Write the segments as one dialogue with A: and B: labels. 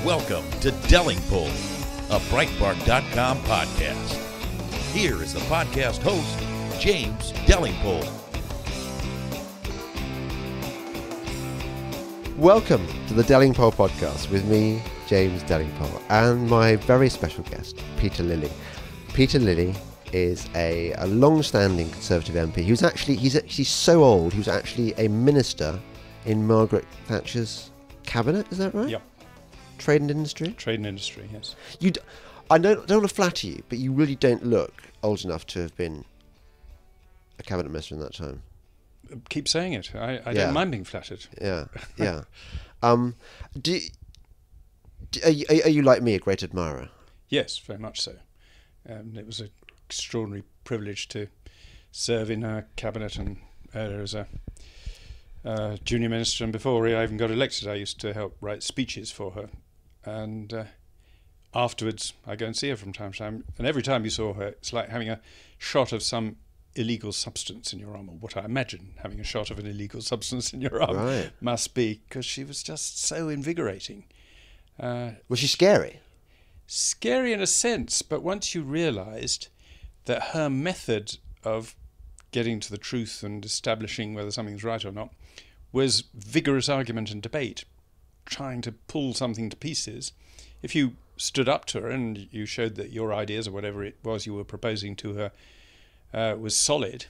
A: Welcome to Delingpole, a Breitbart.com podcast. Here is the podcast host, James Delingpole.
B: Welcome to the Delingpole podcast with me, James Delingpole, and my very special guest, Peter Lilley. Peter Lilley is a long-standing Conservative MP. He's so old. He was actually a minister in Margaret Thatcher's cabinet. Is that right?
C: Yep.
B: Trade and industry.
C: Trade and industry. Yes.
B: I don't want to flatter you, but you really don't look old enough to have been a cabinet minister in that time.
C: Keep saying it. I don't mind being flattered.
B: Yeah. Are you like me, a great admirer?
C: Yes, very much so. It was an extraordinary privilege to serve in her cabinet and as a junior minister. And before I even got elected, I used to help write speeches for her. And afterwards, I go and see her from time to time. And every time you saw her, it's like having a shot of some illegal substance in your arm, or what I imagine having a shot of an illegal substance in your arm must be, because she was just so invigorating.
B: Was she scary?
C: Scary in a sense, but once you realised that her method of getting to the truth and establishing whether something's right or not was vigorous argument and debate, trying to pull something to pieces. If you stood up to her and you showed that your ideas or whatever it was you were proposing to her was solid,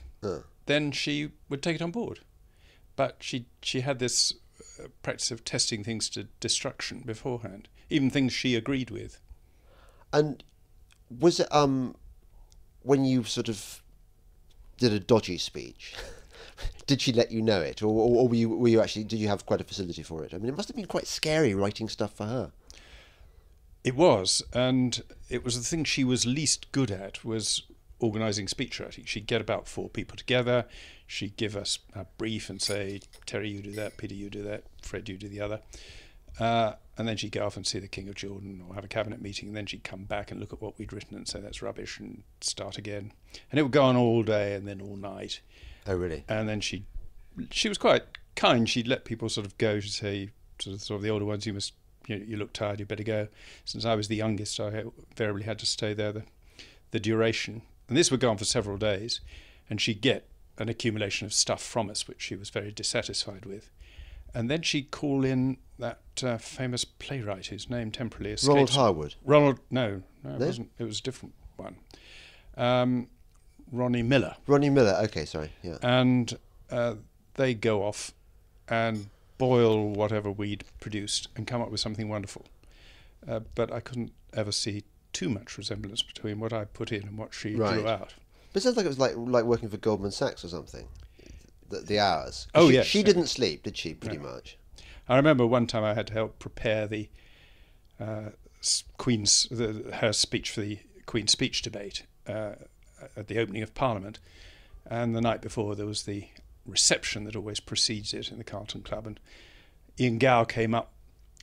C: then she would take it on board. But she had this practice of testing things to destruction beforehand, even things she agreed with.
B: And was it when you sort of did a dodgy speech, did she let you know it, or were you actually, did you have quite a facility for it? I mean, it must have been quite scary writing stuff for her.
C: It was, and it was the thing she was least good at, was organising speech writing. She'd get about 4 people together, she'd give us a brief and say, Terry, you do that, Peter, you do that, Fred, you do the other. And then she'd go off and see the King of Jordan or have a cabinet meeting, and then she'd come back and look at what we'd written and say that's rubbish and start again. And it would go on all day and then all night.
B: Oh, really?
C: And then she was quite kind. She'd let people sort of go. She'd say, sort of the older ones, you look tired, you better go. Since I was the youngest, I invariably had to stay there the duration. And this would go on for several days, and she'd get an accumulation of stuff from us, which she was very dissatisfied with. And then she'd call in that famous playwright whose name temporarily escapes.
B: Ronald Harwood?
C: No, it wasn't. It was a different one. Ronnie Miller.
B: Ronnie Miller, okay, sorry. Yeah.
C: And they go off and boil whatever we'd produced and come up with something wonderful. But I couldn't ever see too much resemblance between what I put in and what she drew out.
B: But it sounds like it was like working for Goldman Sachs or something. The hours.
C: Yes.
B: She didn't sleep, did she? Pretty much.
C: I remember one time I had to help prepare the Queen's her speech for the Queen's speech debate at the opening of Parliament, and the night before there was the reception that always precedes it in the Carlton Club, and Ian Gow came up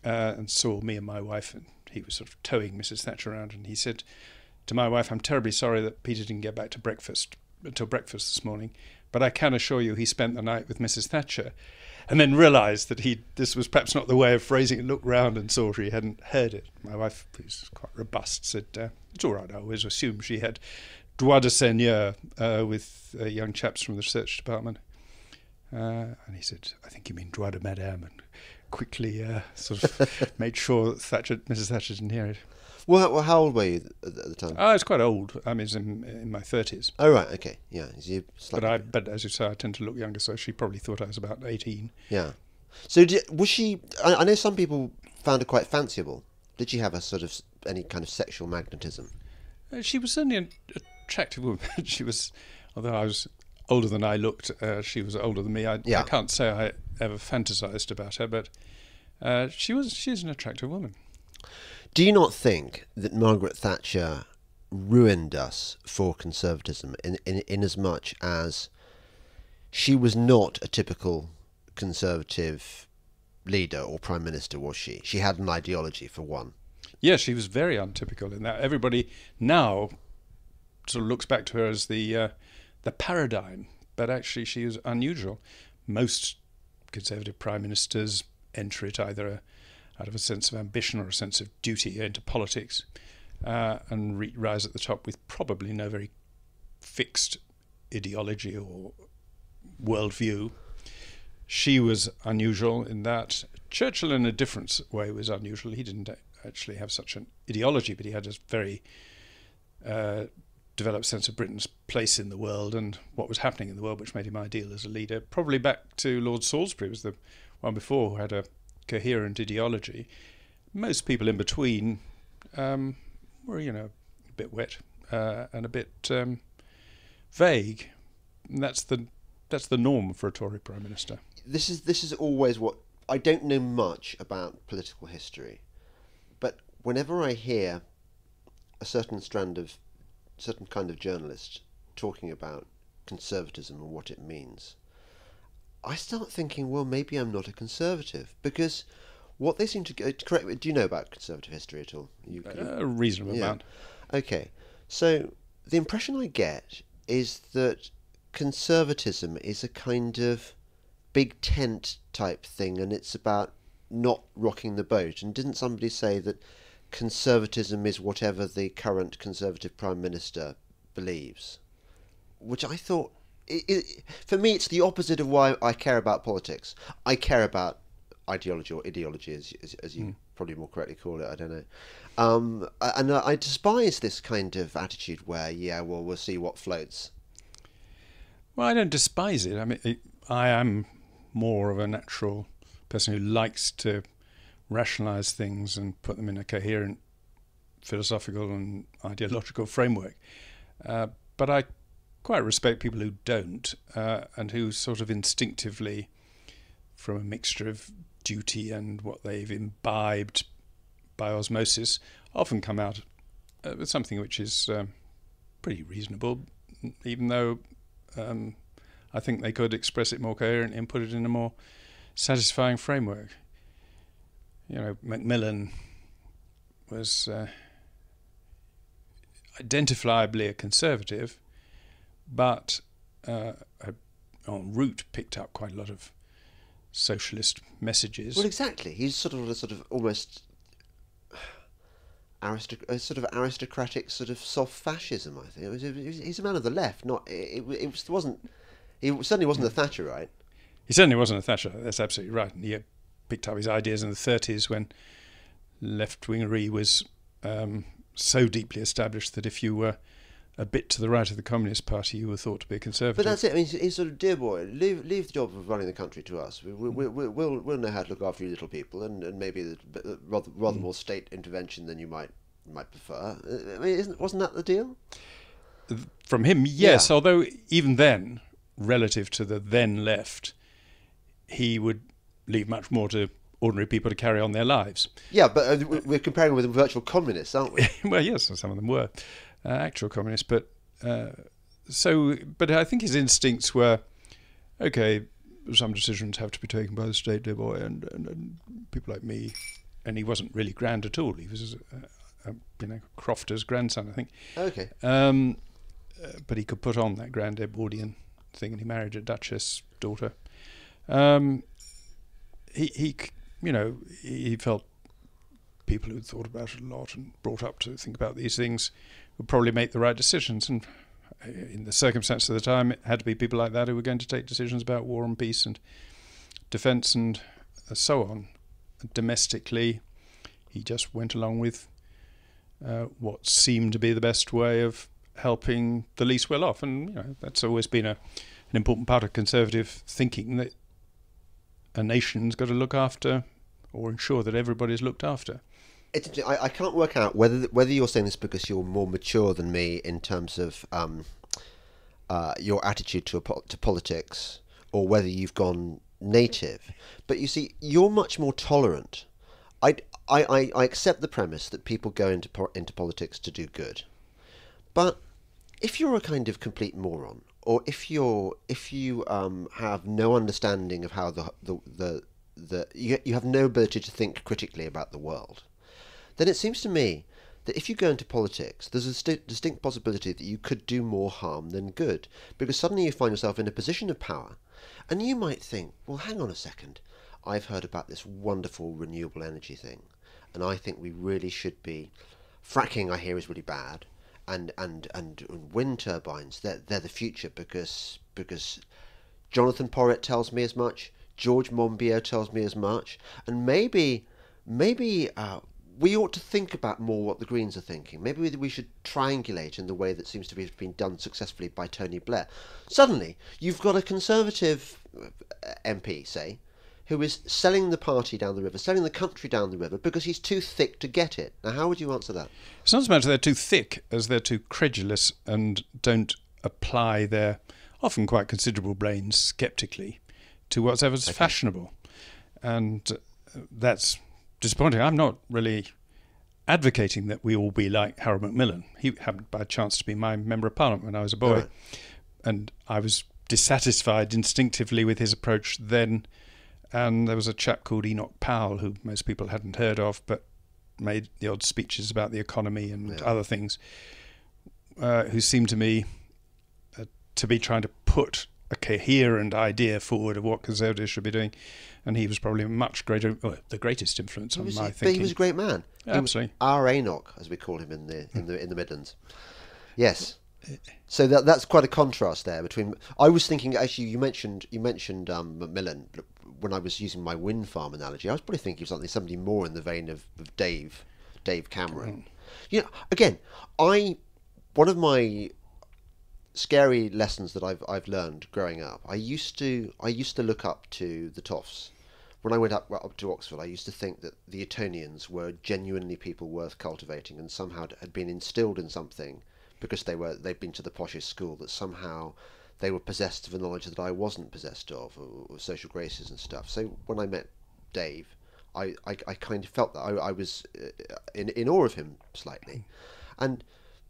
C: and saw me and my wife, and he was sort of towing Mrs. Thatcher around, and he said to my wife, "I'm terribly sorry that Peter didn't get back to breakfast until breakfast this morning, but I can assure you he spent the night with Mrs. Thatcher," and then realised that this was perhaps not the way of phrasing it, looked round and saw she hadn't heard it. My wife, who's quite robust, said, "It's all right, I always assumed she had droit de seigneur with young chaps from the research department." And he said, "I think you mean droit de madame," and quickly sort of made sure that Mrs. Thatcher didn't hear it.
B: Well, how old were you at the time?
C: I was quite old. I was in my 30s.
B: Oh, right, okay, yeah.
C: But as you say, I tend to look younger, so she probably thought I was about 18.
B: Yeah. So was she... I know some people found her quite fanciable. Did she have a sort of any kind of sexual magnetism?
C: She was certainly an attractive woman. She was, although I was older than I looked, she was older than me. I can't say I ever fantasised about her, but she's an attractive woman.
B: Do you not think that Margaret Thatcher ruined us for conservatism in as much as she was not a typical conservative leader or prime minister, was she? She had an ideology, for one.
C: Yes, she was very untypical in that. Everybody now sort of looks back to her as the paradigm, but actually she was unusual. Most Conservative prime ministers enter it either out of a sense of ambition or a sense of duty into politics, and rise at the top with probably no very fixed ideology or worldview. She was unusual in that. Churchill, in a different way, was unusual. He didn't actually have such an ideology, but he had a very developed sense of Britain's place in the world and what was happening in the world, which made him ideal as a leader. Probably back to Lord Salisbury, was the one before, who had a coherent ideology. Most people in between were, a bit wet and a bit vague. And that's the norm for a Tory Prime Minister. This
B: is always what... I don't know much about political history, but whenever I hear a certain kind of journalist talking about conservatism and what it means, I start thinking, well, maybe I'm not a conservative, because what they seem to correct me. Do you know about conservative history at all?
C: A reasonable amount.
B: Okay, so the impression I get is that conservatism is a kind of big tent type thing, and it's about not rocking the boat. And didn't somebody say that conservatism is whatever the current Conservative Prime Minister believes? Which I thought, for me, it's the opposite of why I care about politics. I care about ideology, or ideology, as you probably more correctly call it. I don't know. And I despise this kind of attitude where, we'll see what floats.
C: Well, I don't despise it. I mean, I am more of a natural person who likes to rationalise things and put them in a coherent philosophical and ideological framework. But I quite respect people who don't, and who sort of instinctively, from a mixture of duty and what they've imbibed by osmosis, often come out with something which is pretty reasonable, even though I think they could express it more coherently and put it in a more satisfying framework. Macmillan was identifiably a conservative, but en route picked up quite a lot of socialist messages.
B: Well, exactly. He's sort of almost aristocratic, sort of soft fascism. I think he's a man of the left. He certainly wasn't a Thatcherite.
C: He certainly wasn't a Thatcher. That's absolutely right. And he picked up his ideas in the 30s when left-wingery was so deeply established that if you were a bit to the right of the Communist Party, you were thought to be a conservative.
B: But that's it. I mean, he's sort of, dear boy, leave the job of running the country to us. We'll know how to look after you little people, and maybe rather more state intervention than you might prefer. I mean, wasn't that the deal?
C: From him, yes. Yeah. Although even then, relative to the then left, he would leave much more to ordinary people to carry on their lives.
B: Yeah, but we're comparing with virtual communists, aren't we?
C: Well, yes, some of them were actual communists, but I think his instincts were, okay, some decisions have to be taken by the state, dear boy, and people like me. And he wasn't really grand at all. He was, Crofter's grandson, I think.
B: Okay.
C: But he could put on that grand Edwardian thing, and he married a Duchess daughter. He felt people who thought about it a lot and brought up to think about these things would probably make the right decisions. And in the circumstances of the time, it had to be people like that who were going to take decisions about war and peace and defence and so on. Domestically, he just went along with what seemed to be the best way of helping the least well off. And that's always been an important part of conservative thinking, that a nation's got to look after or ensure that everybody's looked after.
B: I can't work out whether you're saying this because you're more mature than me in terms of your attitude to politics, or whether you've gone native. But you see, you're much more tolerant. I accept the premise that people go into politics to do good, but if you're a kind of complete moron, or if you have no understanding of how you have no ability to think critically about the world, then it seems to me that if you go into politics, there's a distinct possibility that you could do more harm than good, because suddenly you find yourself in a position of power, and you might think, well, hang on a second, I've heard about this wonderful renewable energy thing, and I think we really should be. Fracking, I hear, is really bad, and wind turbines, they're the future because Jonathan Porritt tells me as much, George Monbiot tells me as much, and maybe we ought to think about more what the Greens are thinking. Maybe we should triangulate in the way that seems to be been done successfully by Tony Blair. Suddenly, you've got a Conservative MP, say, who is selling the party down the river, selling the country down the river, because he's too thick to get it. Now, how would you answer that?
C: It's not as much they're too thick as they're too credulous and don't apply their often quite considerable brains sceptically to whatever's fashionable. And that's disappointing. I'm not really advocating that we all be like Harold Macmillan. He happened by chance to be my Member of Parliament when I was a boy. Right. And I was dissatisfied instinctively with his approach then. And there was a chap called Enoch Powell, who most people hadn't heard of, but made the odd speeches about the economy and other things, who seemed to me to be trying to put a coherent idea forward of what Conservatives should be doing. And he was probably much greater, the greatest influence on my thinking.
B: But he was a great man.
C: Yeah, absolutely.
B: Our Enoch, as we call him in the Midlands. Yes. So that's quite a contrast there between. I was thinking, actually, you mentioned Macmillan. When I was using my wind farm analogy, I was probably thinking of somebody more in the vein of Dave Cameron. You know, again, one of my scary lessons that I've learned growing up. I used to look up to the Toffs. When I went up to Oxford, I used to think that the Etonians were genuinely people worth cultivating, and somehow had been instilled in something because they'd been to the poshest school, that somehow they were possessed of a knowledge that I wasn't possessed of, or social graces and stuff. So when I met Dave, I kind of felt that I was in awe of him slightly, and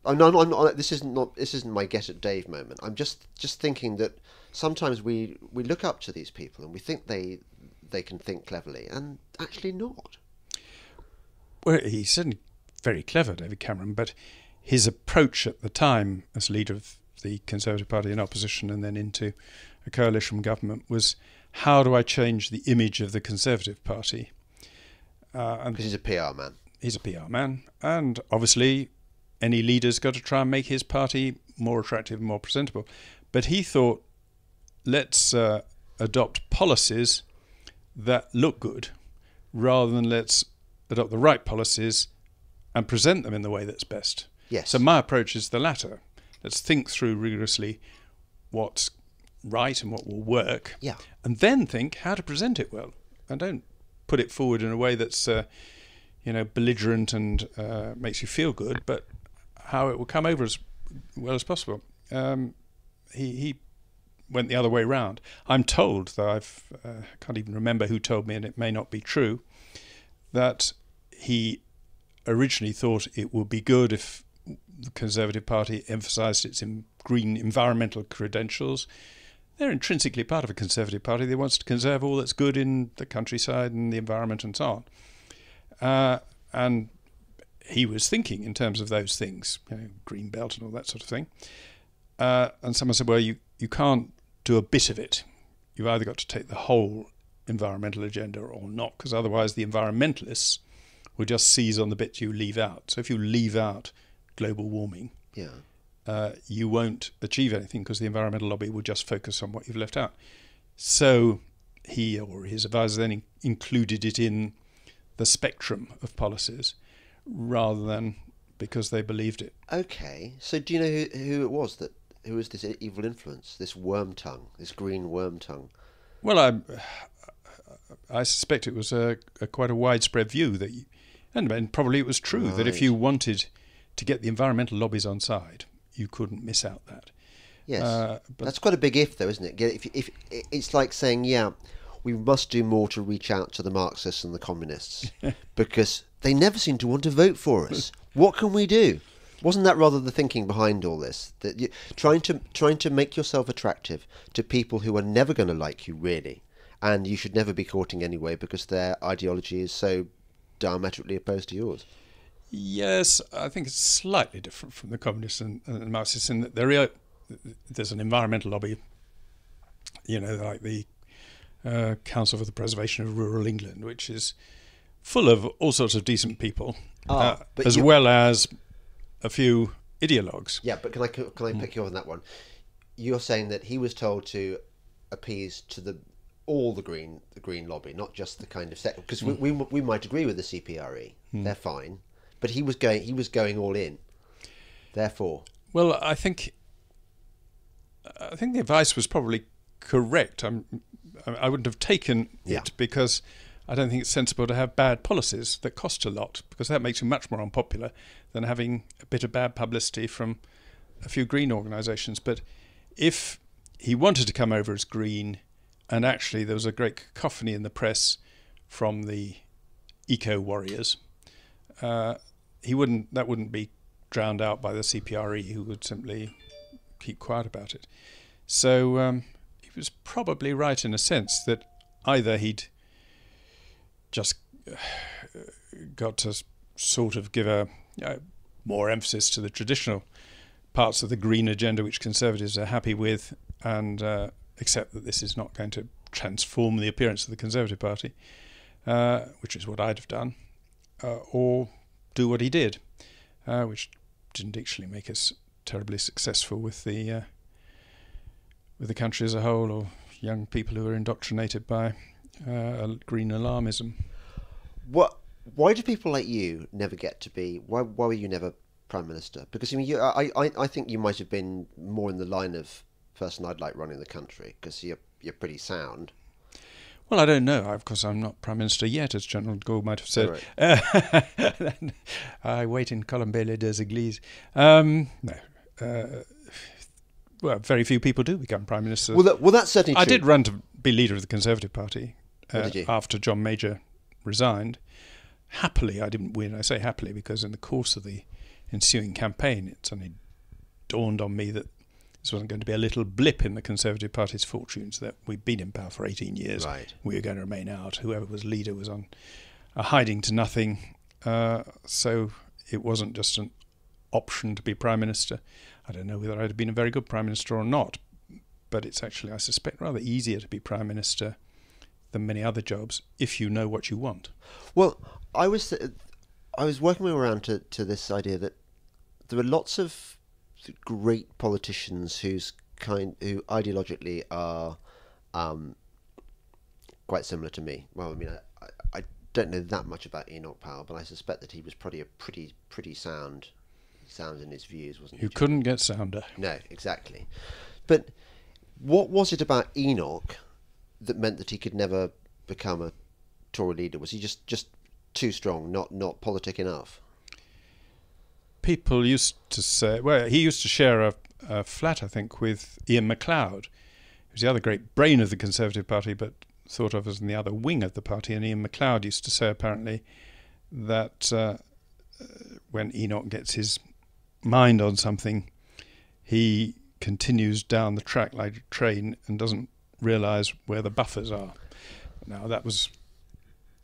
B: I'm not, this isn't my get at Dave moment. I'm just thinking that sometimes we look up to these people and we think they can think cleverly, and actually not.
C: Well, he's certainly very clever, David Cameron, but his approach at the time as leader of the Conservative Party in opposition and then into a coalition government was, how do I change the image of the Conservative Party?
B: Because he's a PR man.
C: He's a PR man, and obviously any leader's got to try and make his party more attractive and more presentable. But he thought, let's adopt policies that look good, rather than let's adopt the right policies and present them in the way that's best.
B: Yes.
C: So my approach is the latter. Let's think through rigorously what's right and what will work, and then think how to present it well, and don't put it forward in a way that's belligerent and makes you feel good, but how it will come over as well as possible. He went the other way round. I'm told, though I can't even remember who told me, and it may not be true, that he originally thought it would be good if the Conservative Party emphasised its green environmental credentials. They're intrinsically part of a Conservative Party. They want to conserve all that's good in the countryside and the environment and so on. And he was thinking in terms of those things, green belt and all that sort of thing. And someone said, well, you can't do a bit of it. You've either got to take the whole environmental agenda or not, because otherwise the environmentalists will just seize on the bit you leave out. So if you leave out global warming, you won't achieve anything, because the environmental lobby will just focus on what you've left out. So he or his advisor then included it in the spectrum of policies, rather than because they believed it.
B: Okay, so do you know who it was who was this evil influence, this worm tongue, this green worm tongue?
C: Well, I suspect it was quite a widespread view that, and probably it was true, that if you wanted to get the environmental lobbies on side, you couldn't miss out that.
B: Yes, but that's quite a big if, though, isn't it? If it's like saying, we must do more to reach out to the Marxists and the communists because they never seem to want to vote for us. What can we do? Wasn't that rather the thinking behind all this? That trying to make yourself attractive to people who are never going to like you, really, and you should never be courting anyway because their ideology is so diametrically opposed to yours.
C: Yes, I think it's slightly different from the communists and Marxists in that there's an environmental lobby, like the Council for the Preservation of Rural England, which is full of all sorts of decent people, as well as a few ideologues.
B: Yeah, but can I pick you up on that one? You're saying that he was told to appease to all the green lobby, not just the kind of sector, because we might agree with the CPRE, they're fine, but he was going all in. Therefore,
C: well, I think the advice was probably correct. I wouldn't have taken it because I don't think it's sensible to have bad policies that cost a lot, because that makes you much more unpopular than having a bit of bad publicity from a few green organisations. But if he wanted to come over as green, and actually there was a great cacophony in the press from the eco warriors, that wouldn't be drowned out by the CPRE, who would simply keep quiet about it. So he was probably right in a sense that either he'd just got to sort of give a more emphasis to the traditional parts of the green agenda which Conservatives are happy with, and accept that this is not going to transform the appearance of the Conservative Party, which is what I'd have done, or do what he did, which didn't actually make us terribly successful with the country as a whole, or young people who are indoctrinated by green alarmism.
B: Why do people like you never get to be? Why were you never Prime Minister? Because I mean, I think you might have been more in the line of person I'd like running the country, because you're pretty sound.
C: Well, I don't know. Of course, I'm not Prime Minister yet, as General de Gaulle might have said. Right. I wait in Colombey des Églises. No. Well, very few people do become Prime Minister.
B: Well, that's certainly true.
C: I did run to be leader of the Conservative Party
B: did you?
C: After John Major resigned. Happily, I didn't win. I say happily because in the course of the ensuing campaign, it suddenly dawned on me that this wasn't going to be a little blip in the Conservative Party's fortunes, that we'd been in power for 18 years.
B: Right.
C: We were going to remain out. Whoever was leader was on a hiding to nothing. So it wasn't just an option to be Prime Minister. I don't know whether I'd have been a very good Prime Minister or not, but it's actually, I suspect, rather easier to be Prime Minister than many other jobs if you know what you want.
B: Well, I was working my way around to this idea that there are lots of great politicians who ideologically are quite similar to me. Well, I mean, I don't know that much about Enoch Powell, but I suspect that he was probably a pretty sound in his views, wasn't he?
C: You couldn't get sounder.
B: No, exactly. But what was it about Enoch that meant that he could never become a Tory leader? Was he just too strong, not politic enough?
C: People used to say, well, he used to share a flat, I think, with Ian MacLeod, who's the other great brain of the Conservative Party, but thought of as in the other wing of the party. And Ian MacLeod used to say, apparently, that when Enoch gets his mind on something, he continues down the track like a train and doesn't realise where the buffers are. Now, that was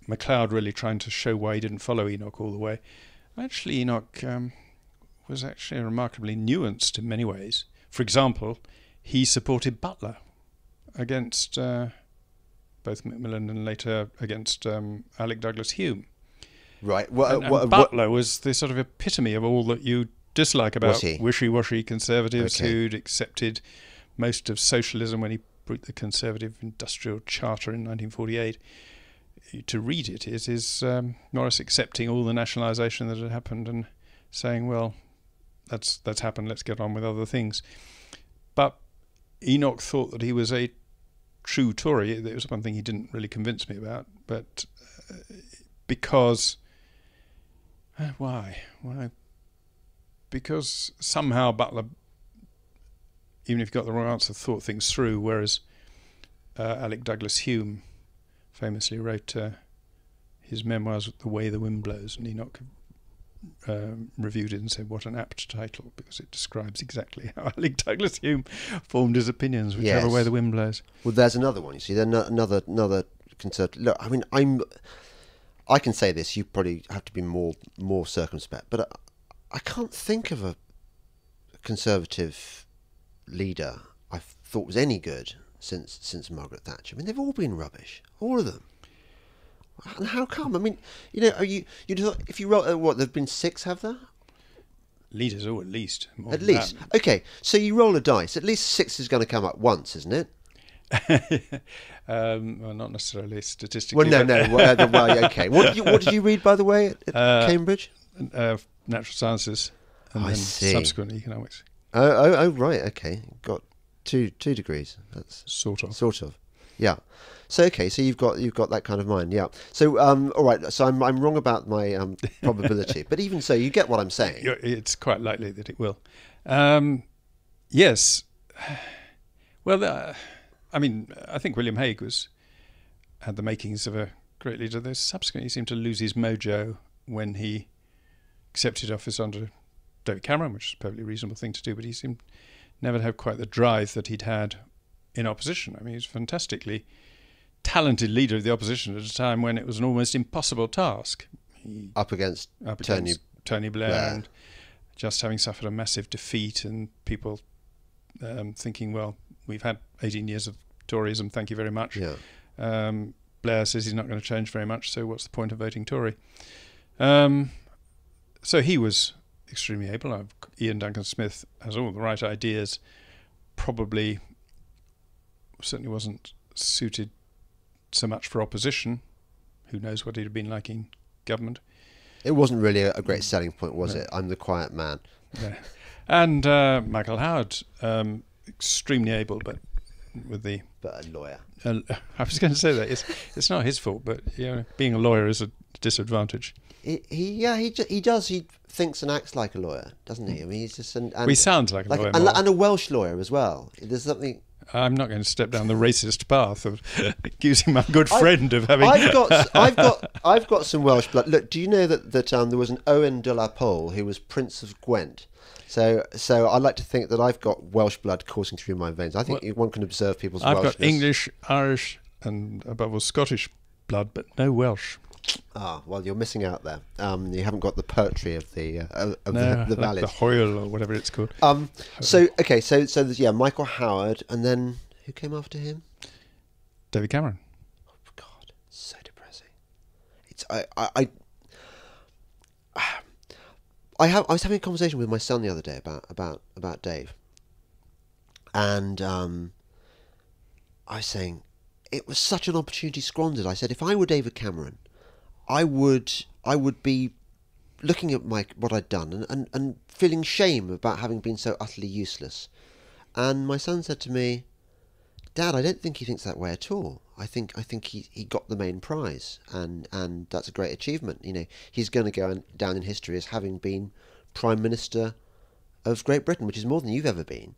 C: MacLeod really trying to show why he didn't follow Enoch all the way. Actually, Enoch was actually remarkably nuanced in many ways. For example, he supported Butler against both Macmillan and later against Alec Douglas Hume.
B: Right.
C: And Butler was the sort of epitome of all that you dislike about wishy-washy Conservatives who'd accepted most of socialism when he wrote the Conservative Industrial Charter in 1948. To read it is Norris accepting all the nationalisation that had happened and saying, well, that's happened, let's get on with other things. But Enoch thought that he was a true Tory. It was one thing he didn't really convince me about, but because... Why? Because somehow Butler, even if he got the wrong answer, thought things through, whereas Alec Douglas Hume famously wrote his memoirs, The Way the Wind Blows, and Enoch reviewed it and said, what an apt title, because it describes exactly how Alec Douglas Hume formed his opinions, whichever way the wind blows.
B: Well, there's another one, you see, there's another Conservative... Look, I mean, I can say this, you probably have to be more circumspect, but I can't think of a Conservative leader I thought was any good since Margaret Thatcher. I mean, they've all been rubbish, all of them. And how come? I mean, you know, if you roll, what, there've been 6, have there?
C: Leaders, or at least.
B: At least. Okay, so you roll a dice. At least 6 is going to come up once, isn't it?
C: Well, not necessarily statistically.
B: Well, no. Well, okay. What did you read, by the way, at Cambridge?
C: Natural sciences, and then subsequently economics.
B: Oh, right. Okay, got two degrees. That's
C: sort of.
B: Yeah. So okay, so you've got that kind of mind. Yeah. So all right. So I'm wrong about my probability, but even so, you get what I'm saying.
C: It's quite likely that it will. Yes. Well, I mean, I think William Hague had the makings of a great leader. There's subsequently he seemed to lose his mojo when he accepted office under David Cameron, which is a perfectly reasonable thing to do, but he seemed never to have quite the drive that he'd had in opposition. I mean, he was a fantastically talented leader of the opposition at a time when it was an almost impossible task.
B: Up against
C: Tony Blair, and just having suffered a massive defeat, and people thinking, well, we've had 18 years of Toryism, thank you very much.
B: Yeah.
C: Blair says he's not going to change very much, so what's the point of voting Tory? So he was extremely able. Ian Duncan Smith has all the right ideas, probably certainly wasn't suited so much for opposition. Who knows what he'd have been like in government.
B: It wasn't really a great selling point, was it? I'm the quiet man.
C: Yeah. And Michael Howard, extremely able, but a
B: lawyer.
C: I was going to say that it's not his fault, but being a lawyer is a disadvantage.
B: He does. He thinks and acts like a lawyer, doesn't he? I mean, he's just
C: he sounds like a lawyer,
B: and a Welsh lawyer as well. There's something.
C: I'm not going to step down the racist path of accusing my good friend of having.
B: I've got some Welsh blood. Look, do you know that there was an Owen de la Pole who was Prince of Gwent? So I like to think that I've got Welsh blood coursing through my veins. I think one can observe people's Welshness.
C: I've got English, Irish, and above all Scottish blood, but no Welsh.
B: Ah, well, you're missing out there. You haven't got the poetry of the
C: like
B: valleys.
C: The Hoyle or whatever it's called.
B: So there's Michael Howard, and then who came after him?
C: David Cameron.
B: Oh God, so depressing. I was having a conversation with my son the other day about Dave, and I was saying it was such an opportunity squandered. I said, if I were David Cameron, I would be looking at what I'd done and feeling shame about having been so utterly useless. And my son said to me, Dad, I don't think he thinks that way at all. I think he got the main prize, and that's a great achievement. He's going to go down in history as having been Prime Minister of Great Britain, which is more than you've ever been.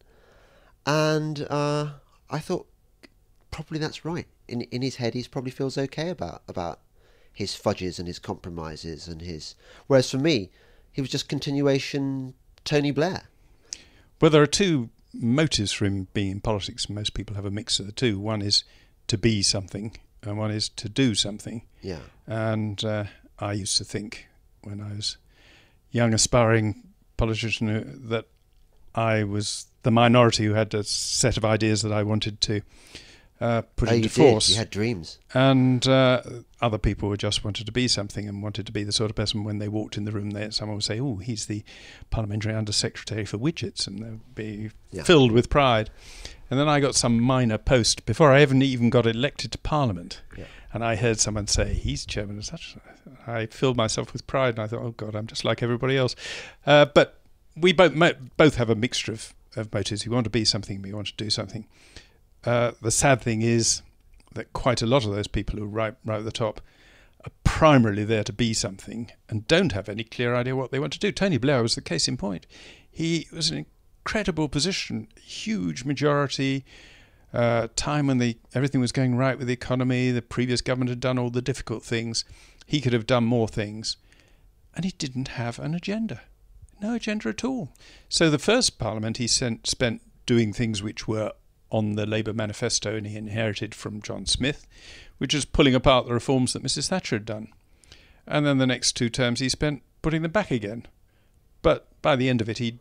B: And I thought, probably that's right. In his head, he probably feels okay about his fudges and his compromises and his... Whereas for me, he was just continuation Tony Blair.
C: Well, there are two motives for him being in politics. Most people have a mix of the two. One is to be something, and one is to do something.
B: Yeah.
C: And I used to think, when I was young, aspiring politician, that I was the minority who had a set of ideas that I wanted to put into force.
B: You had dreams.
C: And other people just wanted to be something and wanted to be the sort of person when they walked in the room, someone would say, oh, he's the parliamentary under-secretary for widgets, and they'd be filled with pride. And then I got some minor post before I even got elected to Parliament. Yeah. And I heard someone say, he's chairman of such. I filled myself with pride, and I thought, oh, God, I'm just like everybody else. But we both have a mixture of motives. We want to be something, we want to do something. The sad thing is that quite a lot of those people who are right at the top are primarily there to be something and don't have any clear idea what they want to do. Tony Blair was the case in point. He was in an incredible position, huge majority, time when everything was going right with the economy. The previous government had done all the difficult things. He could have done more things. And he didn't have an agenda. No agenda at all. So the first Parliament he spent doing things which were on the Labour manifesto, and he inherited from John Smith, which is pulling apart the reforms that Mrs. Thatcher had done. And then the next 2 terms he spent putting them back again. But by the end of it, he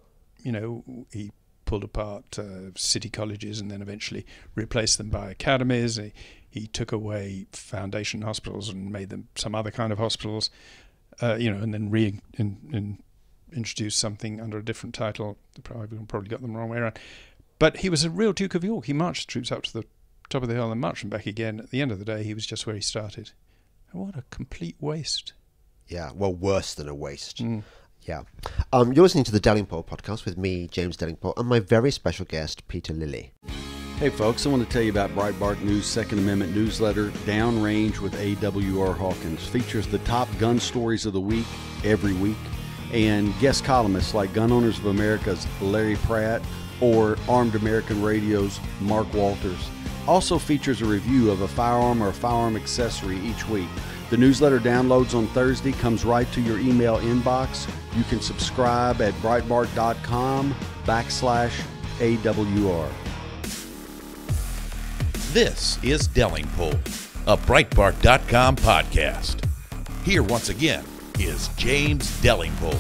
C: pulled apart city colleges and then eventually replaced them by academies. He took away foundation hospitals and made them some other kind of hospitals, and then introduced something under a different title. Probably got them the wrong way around. But he was a real Duke of York. He marched troops up to the top of the hill and marched them back again. At the end of the day, he was just where he started. And what a complete waste.
B: Yeah, well, worse than a waste. Yeah. You're listening to the Delingpole podcast with me, James Delingpole, and my very special guest, Peter Lilley.
D: Hey folks, I want to tell you about Breitbart News' Second Amendment newsletter, Downrange with A.W.R. Hawkins. Features the top gun stories of the week, every week, and guest columnists like Gun Owners of America's Larry Pratt or Armed American Radio's Mark Walters. Also features a review of a firearm or a firearm accessory each week. The newsletter downloads on Thursday, comes right to your email inbox. You can subscribe at Breitbart.com/AWR.
A: This is Delingpole, a Breitbart.com podcast. Here once again is James Delingpole.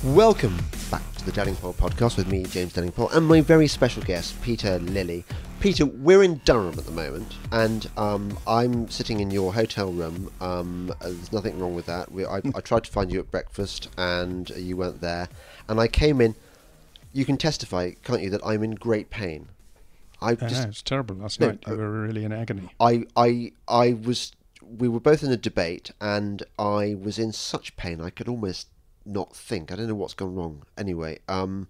B: Welcome back to the Delingpole podcast with me, James Delingpole, and my very special guest, Peter Lilley. Peter, we're in Durham at the moment, and I'm sitting in your hotel room. There's nothing wrong with that. I tried to find you at breakfast, and you weren't there. And I came in. You can testify, can't you, that I'm in great pain.
C: I know, it's terrible. Last night you were really in agony.
B: We were both in a debate, and I was in such pain I could almost not think. I don't know what's gone wrong. Anyway, now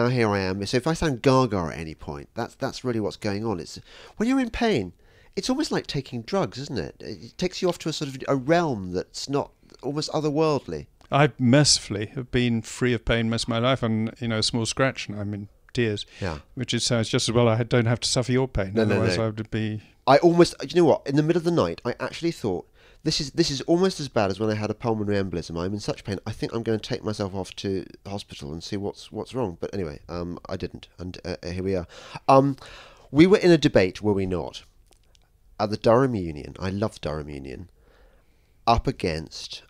B: here I am. So if I sound gaga at any point, that's really what's going on. It's when you're in pain, it's almost like taking drugs, isn't it? It takes you off to a sort of a realm that's not almost otherworldly. I
C: mercifully have been free of pain most of my life, and a small scratch, and I'm in tears.
B: Yeah,
C: which is sounds just as well. I don't have to suffer your pain. Otherwise, I would be.
B: I almost. You know what? In the middle of the night, I actually thought this is almost as bad as when I had a pulmonary embolism. I'm in such pain. I think I'm going to take myself off to the hospital and see what's wrong. But anyway, I didn't, and here we are. We were in a debate, were we not? At the Durham Union. I love Durham Union. Up against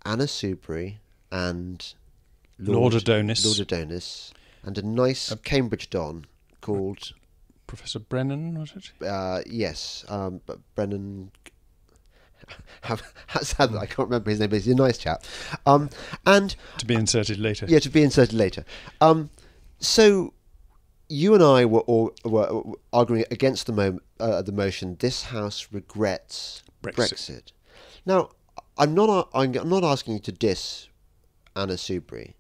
B: Anna Soubry and
C: Lord
B: Adonis, and a nice Cambridge Don called
C: Professor Brennan, was it?
B: Yes, Brennan. How sad that I can't remember his name, but he's a nice chap. And
C: to be inserted later.
B: Yeah, to be inserted later. So you and I were arguing against the motion. This House regrets Brexit. Now, I'm not asking you to diss Anna Soubry,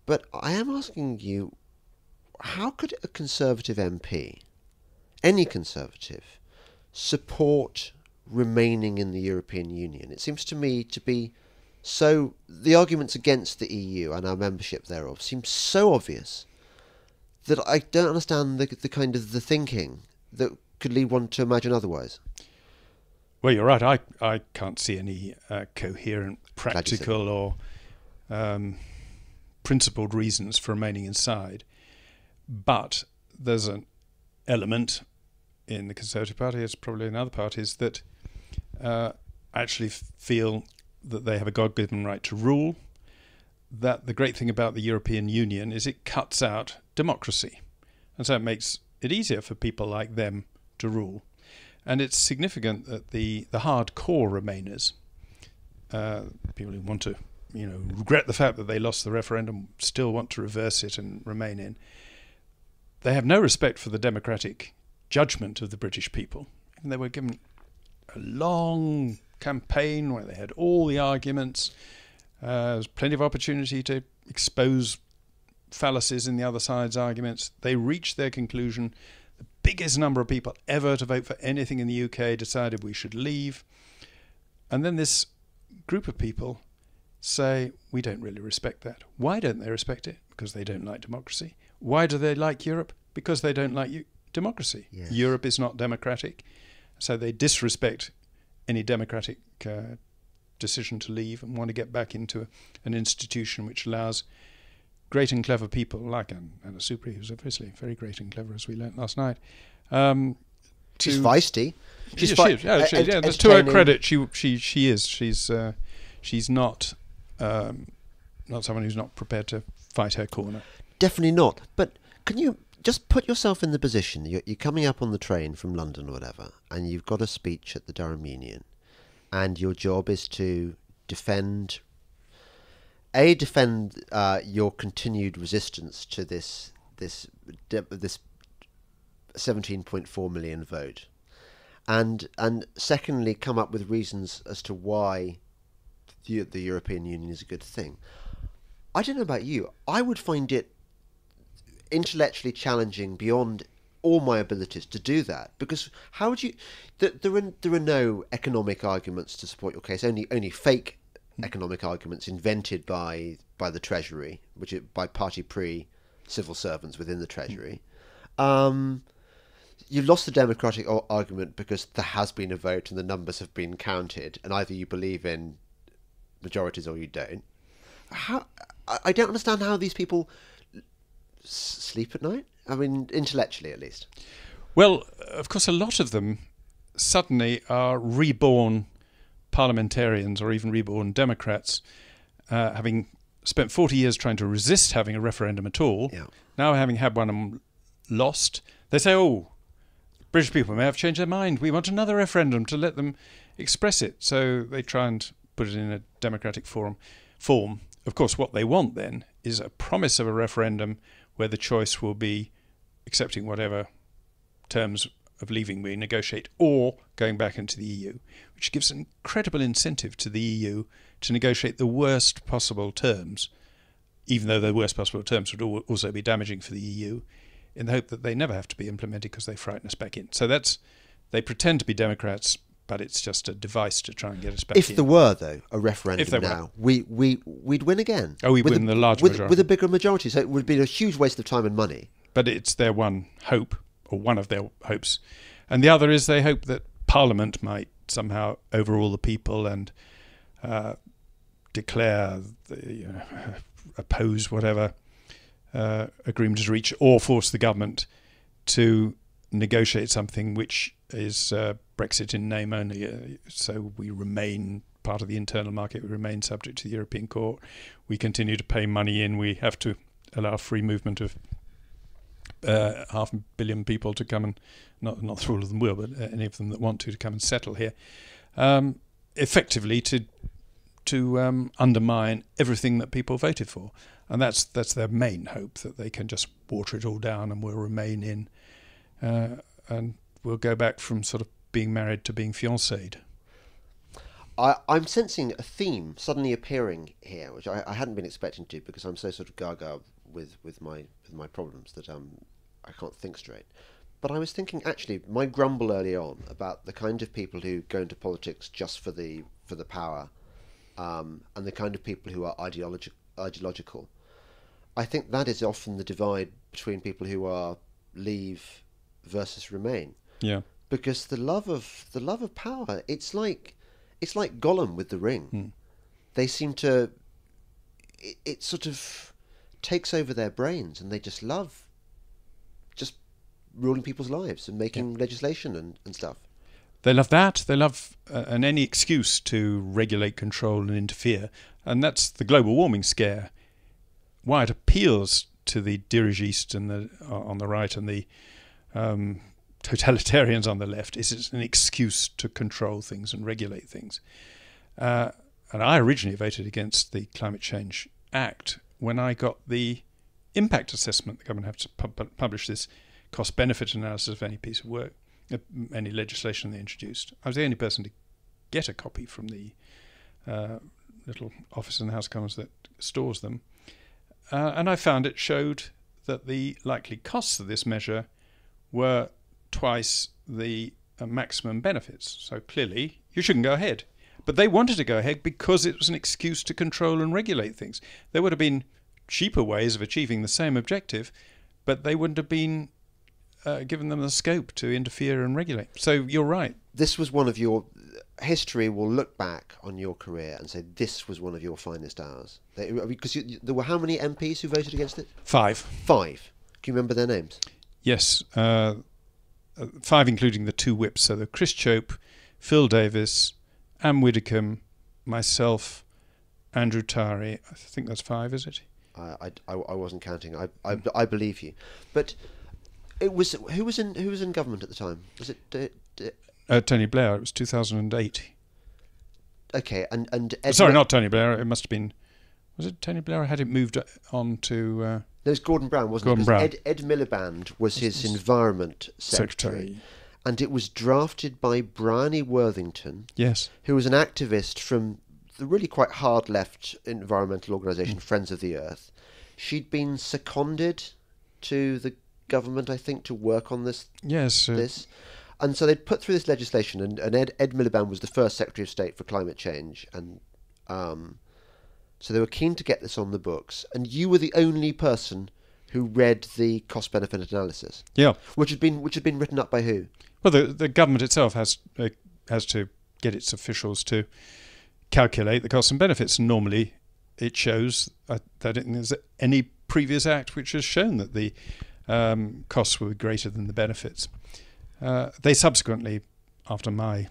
B: but I am asking you, how could a Conservative MP, any Conservative, support remaining in the European Union? It seems to me to be so. The arguments against the EU and our membership thereof seem so obvious that I don't understand the kind of the thinking that could lead one to imagine otherwise.
C: Well, you're right. I can't see any coherent, practical or principled reasons for remaining inside. But there's an element in the Conservative Party, as probably in other parties, that actually feel that they have a God-given right to rule, that the great thing about the European Union is it cuts out democracy. And so it makes it easier for people like them to rule. And it's significant that the hardcore Remainers, people who want to, regret the fact that they lost the referendum, still want to reverse it and remain in, they have no respect for the democratic judgment of the British people. And they were given a long campaign where they had all the arguments. There was plenty of opportunity to expose fallacies in the other side's arguments. They reached their conclusion. The biggest number of people ever to vote for anything in the UK decided we should leave. And then this group of people say, we don't really respect that. Why don't they respect it? Because they don't like democracy. Why do they like Europe? Because they don't like democracy.
B: Yes.
C: Europe is not democratic. So they disrespect any democratic decision to leave and want to get back into an institution which allows great and clever people like Anna Soubry, who's obviously very great and clever, as we learnt last night.
B: She's feisty.
C: To her credit, she is. she's not someone who's not prepared to fight her corner.
B: Definitely not. But can you just put yourself in the position, you're coming up on the train from London or whatever, and you've got a speech at the Durham Union, and your job is to defend your continued resistance to this 17.4 million vote, and secondly, come up with reasons as to why the European Union is a good thing. I don't know about you. I would find it intellectually challenging beyond all my abilities to do that, because how would you? There are no economic arguments to support your case. Only fake economic arguments invented by the Treasury, which is by party civil servants within the Treasury. You've lost the democratic argument because there has been a vote and the numbers have been counted, and either you believe in majorities or you don't. I don't understand how these people sleep at night. I mean, intellectually at least.
C: Well, of course, a lot of them suddenly are reborn parliamentarians or even reborn Democrats, having spent 40 years trying to resist having a referendum at all.
B: Yeah.
C: Now having had one and lost, they say, oh, British people may have changed their mind. We want another referendum to let them express it. So they try and put it in a democratic form. Of course, what they want then is a promise of a referendum where the choice will be accepting whatever terms of leaving we negotiate or going back into the EU, which gives an incredible incentive to the EU to negotiate the worst possible terms, even though the worst possible terms would also be damaging for the EU, in the hope that they never have to be implemented because they frighten us back in. So they pretend to be Democrats, but it's just a device to try and get us back in.
B: If there were, though, a referendum now, we'd win again.
C: Oh, we'd win the large majority.
B: With a bigger majority, so it would be a huge waste of time and money.
C: But it's their one hope, or one of their hopes. And the other is they hope that Parliament might somehow overrule the people and declare, oppose whatever agreement is reached, or force the government to negotiate something which is Brexit in name only. So we remain part of the internal market, we remain subject to the European Court, we continue to pay money in, we have to allow free movement of 500 million people to come and, not all of them will, but any of them that want to come and settle here, effectively to undermine everything that people voted for. And that's their main hope, that they can just water it all down and we'll remain in, and we'll go back from sort of being married to being fiancéed.
B: I'm sensing a theme suddenly appearing here, which I hadn't been expecting to, because I'm so sort of gaga with my problems that I can't think straight. But I was thinking, actually, my grumble early on about the kind of people who go into politics just for the power, and the kind of people who are ideological. I think that is often the divide between people who are Leave versus Remain.
C: Yeah.
B: Because the love of power, it's like Gollum with the ring. They seem to, it sort of takes over their brains, and they just love just ruling people's lives and making legislation and stuff.
C: They love that. They love and any excuse to regulate, control and interfere. And that's the global warming scare. Why it appeals to the dirigistes on the right and the totalitarians on the left is it's an excuse to control things and regulate things. And I originally voted against the Climate Change Act when I got the impact assessment. The government have to publish this cost-benefit analysis of any piece of work, any legislation they introduced. I was the only person to get a copy from the little office in the House of Commons that stores them. And I found it showed that the likely costs of this measure were twice the maximum benefits. So clearly, you shouldn't go ahead. But they wanted to go ahead because it was an excuse to control and regulate things. There would have been cheaper ways of achieving the same objective, but they wouldn't have been given them the scope to interfere and regulate. So you're right.
B: This was one of your... History will look back on your career and say this was one of your finest hours. Because there were how many MPs who voted against it?
C: 5.
B: 5. Can you remember their names?
C: Yes. 5 including the 2 whips. So the Chris Chope, Phil Davis, Anne Widdecombe, myself, Andrew Tyree. I think that's 5, is it?
B: I wasn't counting. I believe you, but it was who was in government at the time? Was it
C: Tony Blair. It was 2008.
B: Okay, and Ed
C: Sorry, not Tony Blair. It must have been. Was it Tony Blair? Or had it moved on to?
B: No, it was Gordon Brown, wasn't
C: Gordon
B: it?
C: Brown.
B: Ed Miliband was his environment secretary, and it was drafted by Bryony Worthington.
C: Yes,
B: who was an activist from the really quite hard left environmental organisation Friends of the Earth. She'd been seconded to the government, I think, to work on this.
C: Yes.
B: This. And so they'd put through this legislation, and Ed Miliband was the first Secretary of State for Climate Change, and so they were keen to get this on the books. And you were the only person who read the cost-benefit analysis.
C: Yeah.
B: Which had been written up by who?
C: Well, the government itself has to get its officials to calculate the costs and benefits. And normally, it shows that there's any previous act which has shown that the costs were greater than the benefits. They subsequently, after my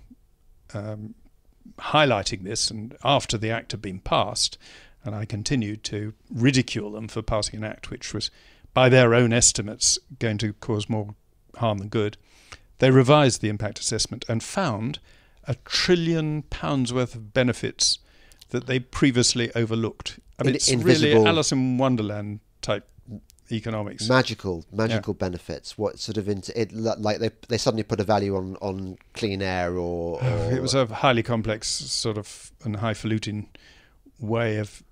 C: highlighting this and after the act had been passed, and I continued to ridicule them for passing an act which was, by their own estimates, going to cause more harm than good, they revised the impact assessment and found £1 trillion worth of benefits that they previously overlooked. I mean, it's really Alice in Wonderland type economics.
B: Magical benefits. What sort of like they suddenly put a value on clean air or
C: it was a highly complex sort of and highfalutin way of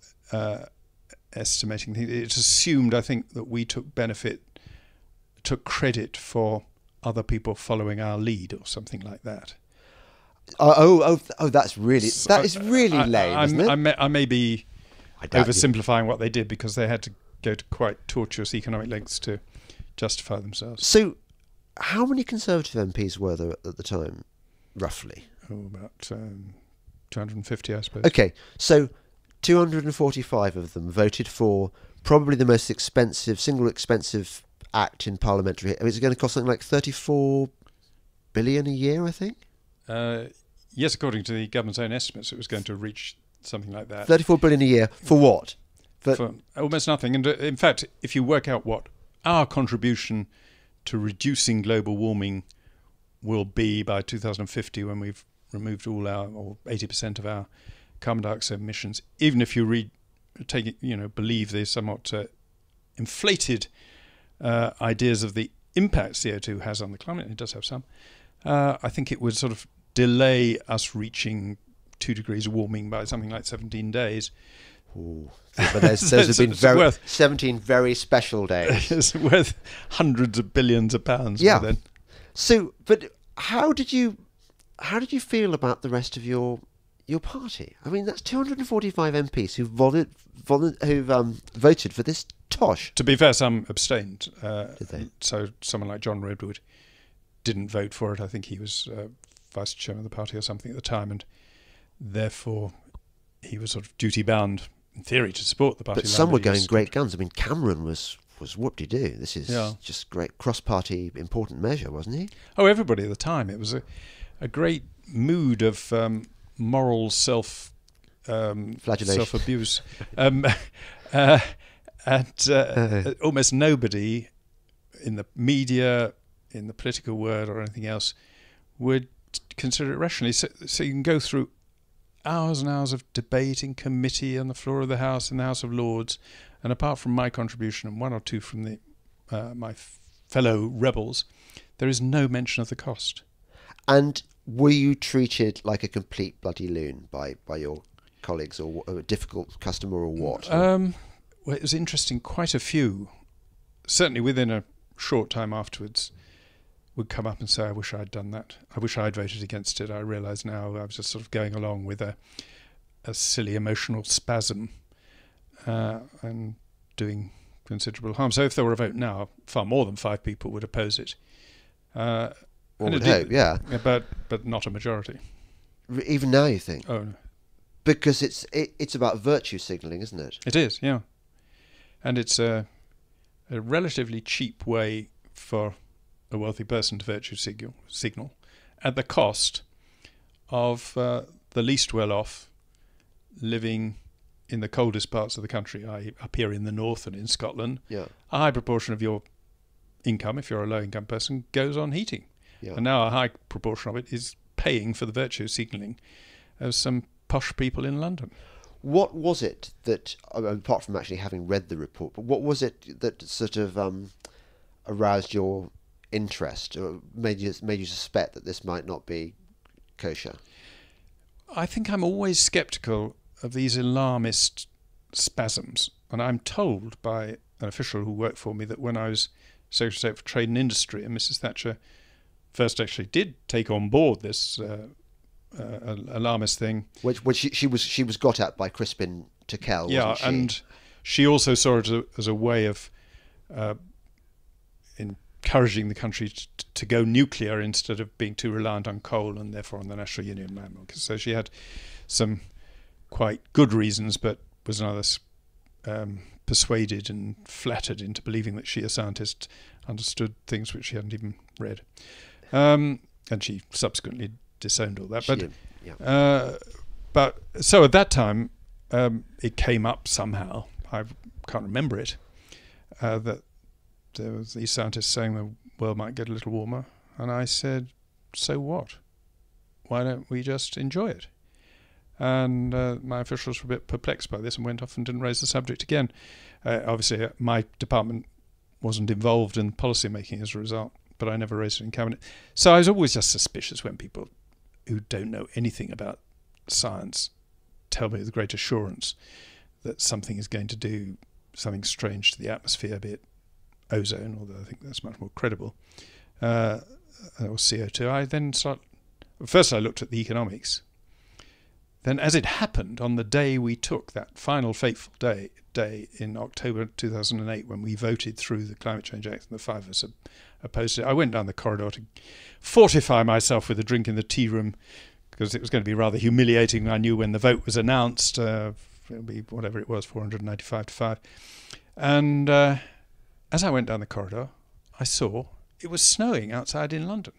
C: estimating things. It's assumed, I think, that we took credit for other people follling our lead or something like that. That
B: is really lame, isn't it?
C: I may be oversimplifying what they did because they had to go to quite tortuous economic lengths to justify themselves.
B: So, how many Conservative MPs were there at the time, roughly?
C: About 250, I suppose.
B: Okay, so 245 of them voted for probably the most single expensive act in parliamentary. It was going to cost something like 34 billion a year, I think.
C: Yes, according to the government's own estimates, it was going to reach something like that.
B: 34 billion a year for what?
C: For almost nothing. And in fact, if you work out what our contribution to reducing global warming will be by 2050, when we've removed all or 80% of our carbon dioxide emissions, even if you believe the somewhat inflated ideas of the impact CO2 has on the climate, it does have some, I think it would sort of delay us reaching 2 degrees warming by something like 17 days.
B: Ooh. But those have been 17 very special days.
C: It's worth hundreds of billions of pounds.
B: Yeah.
C: Then.
B: So, but how did you feel about the rest of your party? I mean, that's 245 MPs who've voted for this tosh.
C: To be fair, some abstained.
B: Did they?
C: So someone like John Redwood didn't vote for it. I think he was vice chairman of the party or something at the time, and therefore he was sort of duty bound, in theory, to support the party.
B: But some were going great guns. I mean, Cameron was whoop-de-doo. This is just great cross-party important measure, wasn't he?
C: Oh, everybody at the time. It was a great mood of moral
B: flagellation,
C: self-abuse. Almost nobody in the media, in the political world or anything else would consider it rationally. So you can go through hours and hours of debate in committee on the floor of the House, in the House of Lords, and apart from my contribution and one or two from my fellow rebels, there is no mention of the cost.
B: And were you treated like a complete bloody loon by your colleagues, or a difficult customer, or what?
C: Well, it was interesting. Quite a few, certainly within a short time afterwards, would come up and say, I wish I'd done that. I wish I'd voted against it. I realise now I was just sort of going along with a silly emotional spasm and doing considerable harm. So if there were a vote now, far more than 5 people would oppose it.
B: One would hope, yeah.
C: But not a majority.
B: Even now, you think?
C: Oh, no.
B: Because it's about virtue signalling, isn't it?
C: It is, yeah. And it's a relatively cheap way for a wealthy person to virtue signal at the cost of the least well-off living in the coldest parts of the country, i.e. up here in the north and in Scotland,
B: Yeah.
C: a high proportion of your income, if you're a low-income person, goes on heating.
B: Yeah.
C: And now a high proportion of it is paying for the virtue signalling of some posh people in London.
B: What was it that, apart from actually having read the report, but what was it that sort of aroused your interest or made you suspect that this might not be kosher?
C: I think I'm always sceptical of these alarmist spasms. And I'm told by an official who worked for me that when I was Secretary of State for Trade and Industry, and Mrs. Thatcher first actually did take on board this alarmist thing.
B: Which she was got at by Crispin Tickell, wasn't she?
C: And she also saw it as a way of encouraging the country to go nuclear instead of being too reliant on coal and therefore on the National Union manual. So she had some quite good reasons, but was neither persuaded and flattered into believing that she, a scientist, understood things which she hadn't even read. And she subsequently disowned all that. But so at that time, it came up somehow. I can't remember it. That there was these scientists saying the world might get a little warmer, and I said, "So what? Why don't we just enjoy it?" And my officials were a bit perplexed by this and went off and didn't raise the subject again. Obviously, my department wasn't involved in policy making as a result, but I never raised it in cabinet. So I was always just suspicious when people who don't know anything about science tell me with great assurance that something is going to do something strange to the atmosphere, be it ozone, although I think that's much more credible, or CO2. First I looked at the economics. Then, as it happened, on the day we took, that final fateful day in October 2008, when we voted through the Climate Change Act and the five of us opposed it, I went down the corridor to fortify myself with a drink in the tea room, because it was going to be rather humiliating. I knew when the vote was announced, it'll be whatever it was, 495 to 5. And as I went down the corridor, I saw it was snowing outside in London.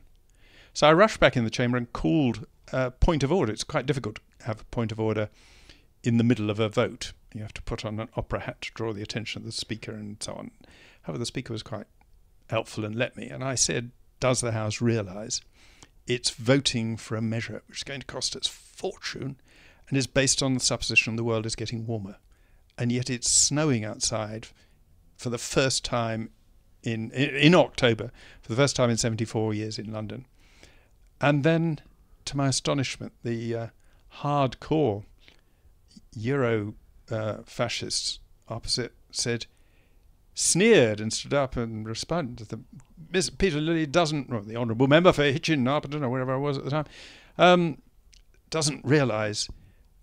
C: So I rushed back in the chamber and called point of order. It's quite difficult to have a point of order in the middle of a vote. You have to put on an opera hat to draw the attention of the speaker and so on. However, the speaker was quite helpful and let me. And I said, does the House realise it's voting for a measure which is going to cost us fortune and is based on the supposition the world is getting warmer? And yet it's snowing outside for the first time in October, for the first time in 74 years in London. And then, to my astonishment, the hardcore Euro fascists opposite sneered and stood up and responded. Peter Lilley doesn't, or the Honourable Member for Hitchin-Harpenden, or wherever I was at the time, doesn't realise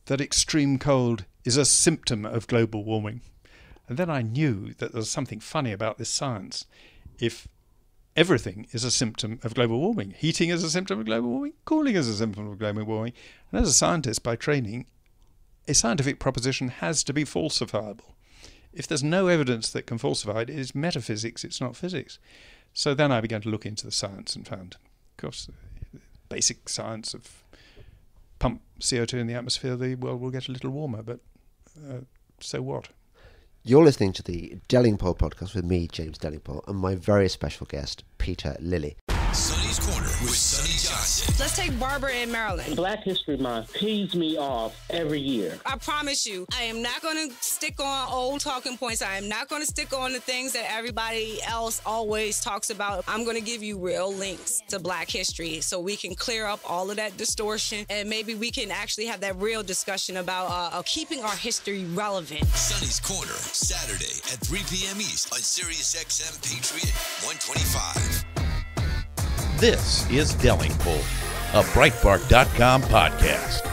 C: that extreme cold is a symptom of global warming. And then I knew that there was something funny about this science. If everything is a symptom of global warming, heating is a symptom of global warming, cooling is a symptom of global warming, and as a scientist by training, a scientific proposition has to be falsifiable. If there's no evidence that can falsify it, it is metaphysics, it's not physics. So then I began to look into the science and found, of course, the basic science of pump CO2 in the atmosphere, the world will get a little warmer, but so what?
B: You're listening to the Delingpole podcast with me, James Delingpole, and my very special guest, Peter Lilley.
E: Sonny's Corner with Sonny Johnson.
F: Let's take Barbara in Maryland.
G: Black History Month pees me off every year.
F: I promise you, I am not going to stick on old talking points. I am not going to stick on the things that everybody else always talks about. I'm going to give you real links to Black history so we can clear up all of that distortion and maybe we can actually have that real discussion about keeping our history relevant.
E: Sonny's Corner, Saturday at 3 p.m. East on SiriusXM Patriot 125.
A: This is Delingpole, a Breitbart.com podcast.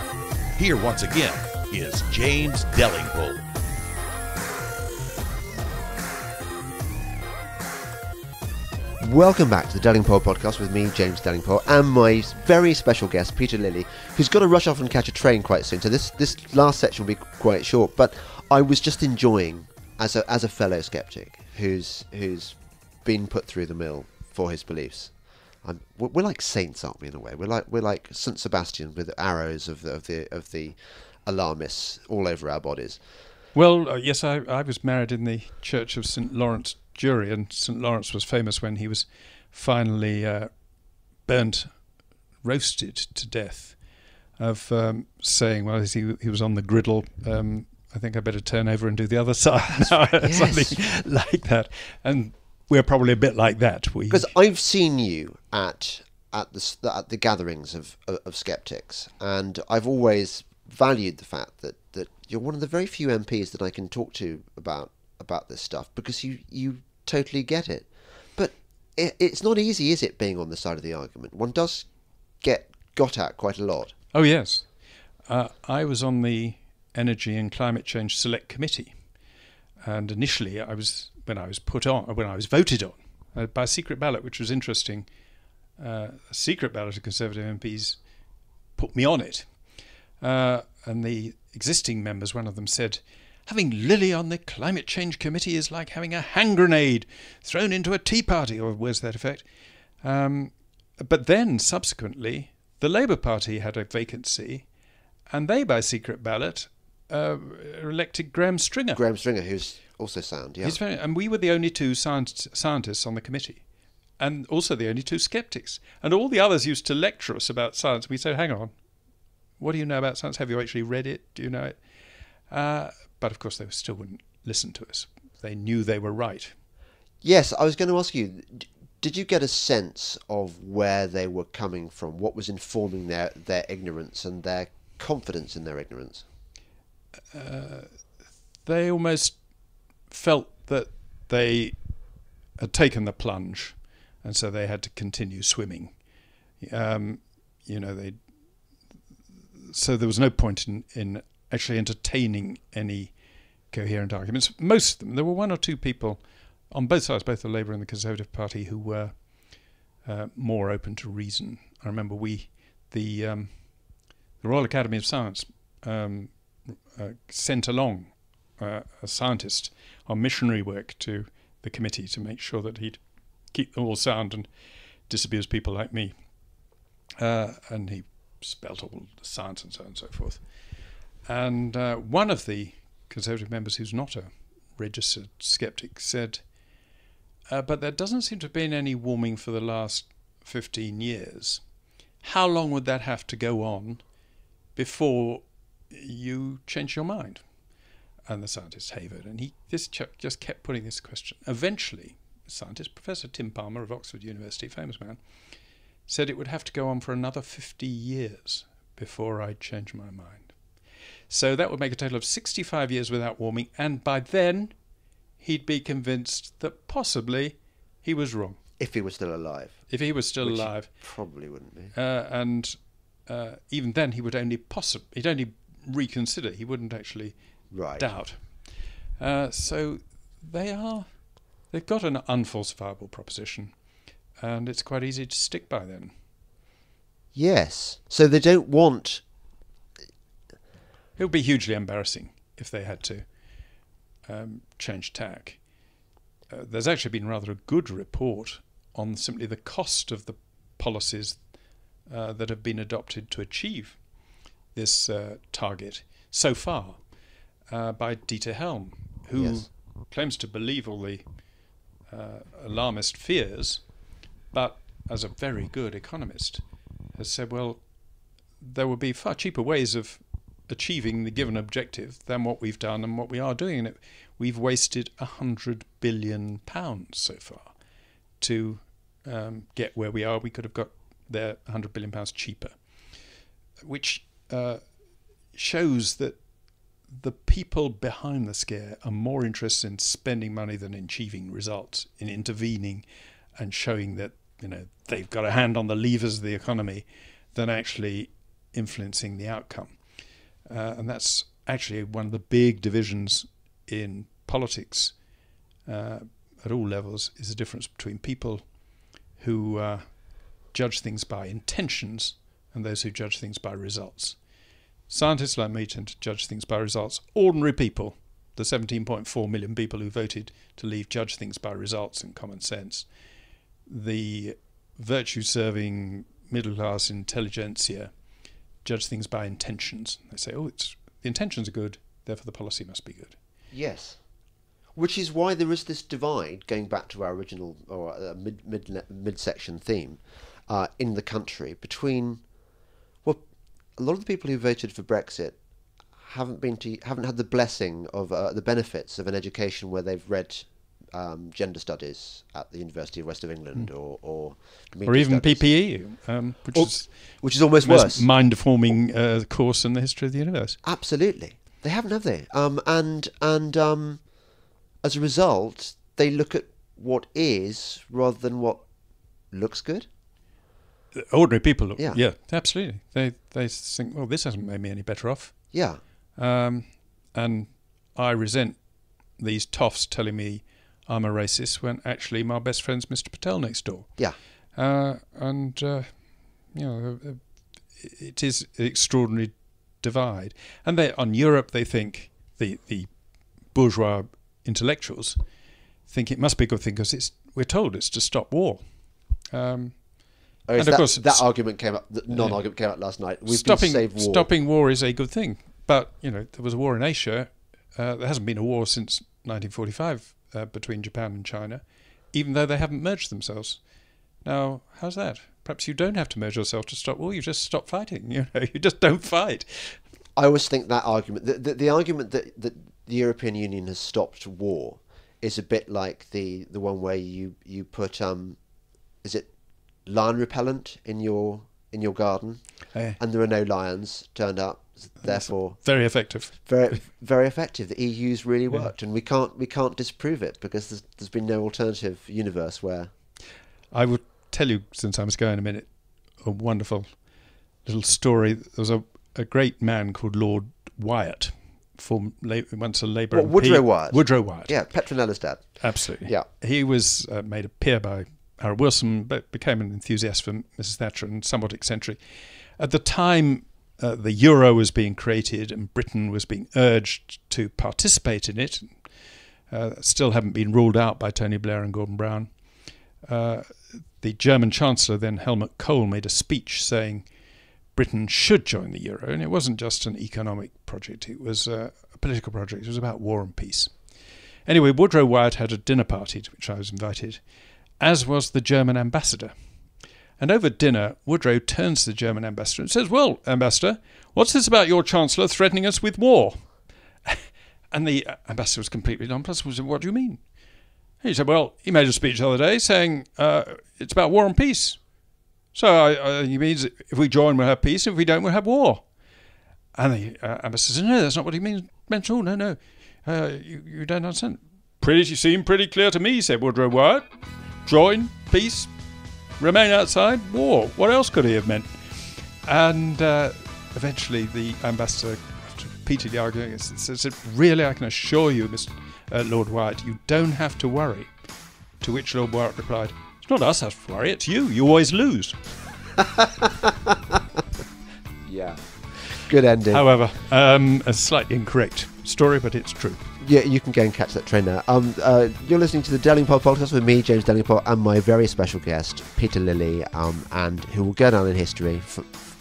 A: Here once again is James Delingpole.
B: Welcome back to the Delingpole podcast with me, James Delingpole, and my very special guest, Peter Lilley, who's got to rush off and catch a train quite soon. So this last section will be quite short, but I was just enjoying, as a fellow skeptic who's been put through the mill for his beliefs. We're like saints, aren't we? In a way, we're like Saint Sebastian with arrows of the alarmists all over our bodies.
C: Well, yes, I was married in the Church of St. Lawrence Jury, and St. Lawrence was famous when he was finally roasted to death, of saying, well, as he was on the griddle, I think I better turn over and do the other side.
B: Yes.
C: Something like that. And we're probably a bit like that.
B: Because I've seen you at the gatherings of skeptics, and I've always valued the fact that you're one of the very few MPs that I can talk to about this stuff, because you totally get it. But it's not easy, is it, being on the side of the argument? One does get got at quite a lot.
C: Oh, yes. I was on the Energy and Climate Change Select Committee, and initially when I was voted on by secret ballot, which was interesting. A secret ballot of Conservative MPs put me on it, and the existing members, one of them said, having Lilley on the Climate Change Committee is like having a hand grenade thrown into a tea party, or words to that effect. But then, subsequently, the Labour Party had a vacancy, and they, by secret ballot, elected Graham Stringer.
B: Graham Stringer, who's also sound, yeah.
C: And we were the only two scientists on the committee, and also the only two skeptics. And all the others used to lecture us about science. We said, hang on, what do you know about science? Have you actually read it? Do you know it? But of course, they still wouldn't listen to us. They knew they were right.
B: Yes, I was going to ask you, did you get a sense of where they were coming from? What was informing their ignorance and their confidence in their ignorance?
C: They almost felt that they had taken the plunge, and so they had to continue swimming. So there was no point in actually entertaining any coherent arguments. Most of them, there were one or two people on both sides, both the Labour and the Conservative Party, who were more open to reason. I remember the Royal Academy of Science sent along a scientist on missionary work to the committee to make sure that he'd keep them all sound and disabuse people like me. And he spelt all the science and so on and so forth. And one of the Conservative members, who's not a registered skeptic, said, but there doesn't seem to have been any warming for the last 15 years. How long would that have to go on before you change your mind? And the scientist havered, and this chap just kept putting this question. Eventually, the scientist, Professor Tim Palmer of Oxford University, famous man, said it would have to go on for another 50 years before I'd change my mind. So that would make a total of 65 years without warming, and by then he'd be convinced that possibly he was wrong.
B: If he was still alive.
C: If he was still alive.
B: He probably wouldn't be.
C: And even then he'd only reconsider. He wouldn't actually doubt. So they've got an unfalsifiable proposition, and it's quite easy to stick by them.
B: Yes. So they don't want...
C: It would be hugely embarrassing if they had to change tack. There's actually been rather a good report on simply the cost of the policies that have been adopted to achieve this target so far by Dieter Helm, who claims to believe all the alarmist fears, but as a very good economist has said, well, there would be far cheaper ways of achieving the given objective than what we've done and what we are doing. And we've wasted £100 billion so far to get where we are. We could have got there £100 billion cheaper, which shows that the people behind the scare are more interested in spending money than in achieving results, in intervening and showing that they've got a hand on the levers of the economy, than actually influencing the outcome. And that's actually one of the big divisions in politics at all levels, is the difference between people who judge things by intentions and those who judge things by results. Scientists like me tend to judge things by results. Ordinary people, the 17.4 million people who voted to leave, judge things by results and common sense. The virtue-serving middle-class intelligentsia judge things by intentions. They say, the intentions are good, therefore the policy must be good.
B: Yes. Which is why there is this divide, going back to our original or mid-section theme, in the country between, well, a lot of the people who voted for Brexit haven't had the blessing of the benefits of an education where they've read gender studies at the University of West of England or
C: even
B: studies.
C: PPE,
B: which is almost
C: the most
B: worse.
C: Mind-deforming course in the history of the universe.
B: Absolutely, they haven't, have they? And as a result, they look at what is rather than what looks good.
C: Ordinary people look.
B: Yeah.
C: Yeah, absolutely. They think, well, this hasn't made me any better off.
B: Yeah.
C: And I resent these toffs telling me I'm a racist when actually my best friend's Mr. Patel next door.
B: Yeah.
C: It is an extraordinary divide. And on Europe, they think, the bourgeois intellectuals think it must be a good thing because we're told it's to stop war. And of course,
B: that argument came up. The non-argument came up last night. We've been saved war.
C: Stopping war is a good thing, but there was a war in Asia. There hasn't been a war since 1945 between Japan and China, even though they haven't merged themselves. Now, how's that? Perhaps you don't have to merge yourself to stop war. You just stop fighting. You just don't fight.
B: I always think that argument, the argument that the European Union has stopped war, is a bit like the one where you put is it lion repellent in your garden, and there are no lions turned up. Therefore,
C: very effective.
B: Very, very effective. The EU's really worked, and we can't disprove it because there's been no alternative universe where. I
C: would tell you, since I was going a minute, a wonderful little story. There was a great man called Lord Wyatt, once a Labour MP.
B: Woodrow Wyatt.
C: Woodrow Wyatt.
B: Yeah, Petronella's dad.
C: Absolutely.
B: Yeah.
C: He was made a peer by Harold Wilson, but became an enthusiast for Mrs. Thatcher and somewhat eccentric. At the time, the euro was being created and Britain was being urged to participate in it. Still haven't been ruled out by Tony Blair and Gordon Brown. The German Chancellor, then Helmut Kohl, made a speech saying Britain should join the euro, and it wasn't just an economic project, it was a political project. It was about war and peace. Anyway, Woodrow Wyatt had a dinner party to which I was invited, as was the German ambassador. And over dinner, Woodrow turns to the German ambassador and says, "Well, ambassador, what's this about your chancellor threatening us with war?" And the ambassador was completely nonplussed. He said, "What do you mean?" He said, "Well, he made a speech the other day saying it's about war and peace. So he means if we join, we'll have peace. If we don't, we'll have war." And the ambassador said, "No, that's not what he meant at all. No. You don't understand." "You seem pretty clear to me," said Woodrow Wyatt. "Join, peace, remain outside, war. What else could he have meant?" And eventually the ambassador, after repeatedly arguing, said, "Really, I can assure you, Mr. Lord Wyatt, you don't have to worry." To which Lord Wyatt replied, "It's not us who have to worry, it's you. You always lose."
B: Yeah. Good ending.
C: However, a slightly incorrect story, but it's true.
B: Yeah, you can go and catch that train now. You're listening to the Delingpole podcast with me, James Delingpole, and my very special guest, Peter Lilley, and who will go down in history,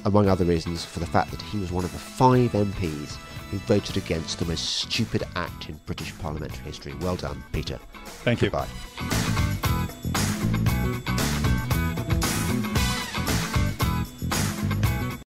B: among other reasons, for the fact that he was one of the 5 MPs who voted against the most stupid act in British parliamentary history. Well done, Peter.
C: Thank you.
B: Goodbye.